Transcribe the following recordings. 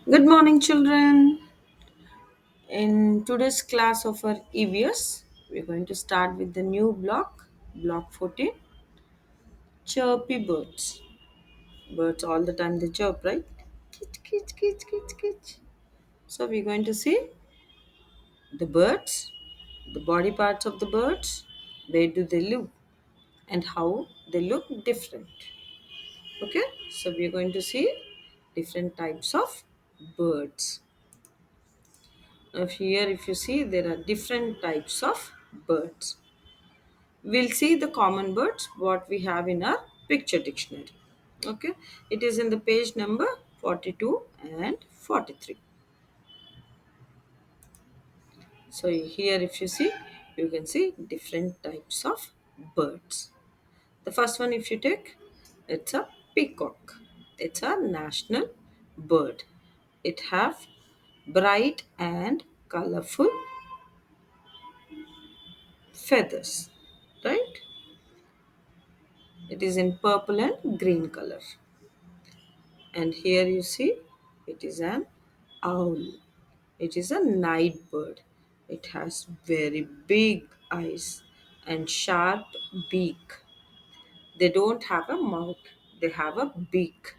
Good morning, children. In today's class of our E.V.S, we're going to start with the new block 14, chirpy birds. Birds all the time they chirp, right? Kitch, kitch, kitch, kitch, kitch. So we're going to see the birds, the body parts of the birds, where do they live, and how they look different. Okay, so we're going to see different types of birds. Now here if you see there are different types of birds. We'll see the common birds what we have in our picture dictionary. Okay, it is in the page number 42 and 43. So here if you see, you can see different types of birds. The first one if you take, it's a peacock. It's a national bird. It have bright and colorful feathers, right? It is in purple and green color. And here you see it is an owl. It is a night bird. It has very big eyes and sharp beak. They don't have a mouth, they have a beak.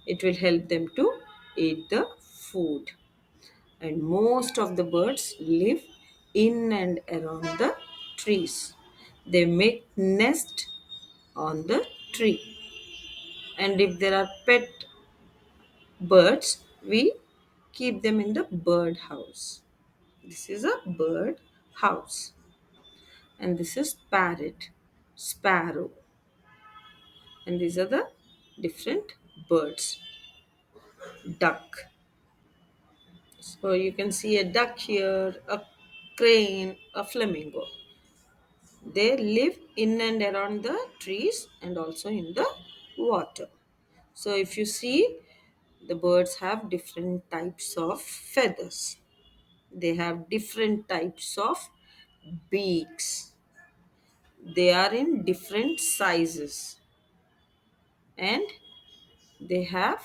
It will help them to eat the food. And most of the birds live in and around the trees. They make nest on the tree. And if there are pet birds, we keep them in the bird house. This is a bird house. And this is parrot, sparrow. And these are the different birds. Duck. So you can see a duck here, a crane, a flamingo. They live in and around the trees and also in the water. So if you see, the birds have different types of feathers. They have different types of beaks. They are in different sizes and they have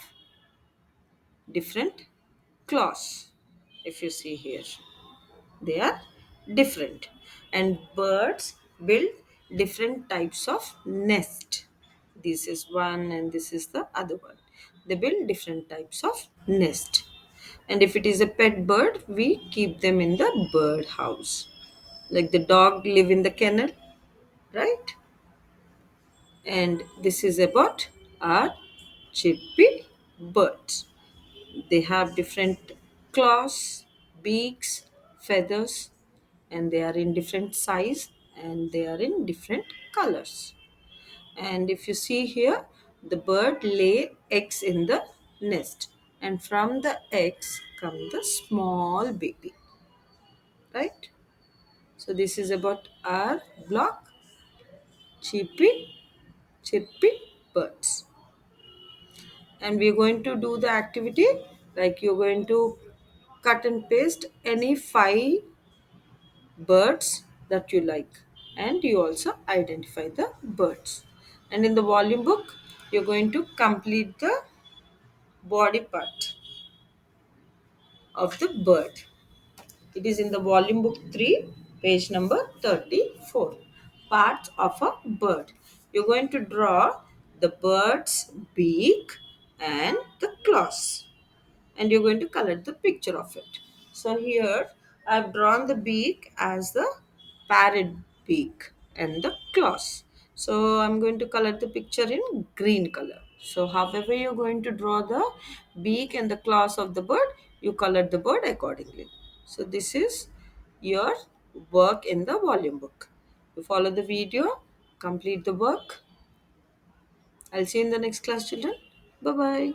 different claws. If you see here, they are different. And birds build different types of nest. This is one and this is the other one. They build different types of nest. And if it is a pet bird, we keep them in the bird house. Like the dog live in the kennel, right? And this is about our chirpy birds. They have different claws, beaks, feathers, and they are in different size and they are in different colors. And if you see here, the bird lay eggs in the nest, and from the eggs come the small baby, right? So this is about our block, chirpy, chirpy birds. And we're going to do the activity like you're going to cut and paste any five birds that you like, and you also identify the birds. And in the volume book you're going to complete the body part of the bird. It is in the volume book 3, page number 34. Parts of a bird. You're going to draw the bird's beak and the claws, and you're going to color the picture of it. So here I've drawn the beak as the parrot beak and the claws. So I'm going to color the picture in green color. So however you're going to draw the beak and the claws of the bird, you color the bird accordingly. So this is your work in the volume book. You follow the video, complete the work. I'll see you in the next class, children. Bye bye.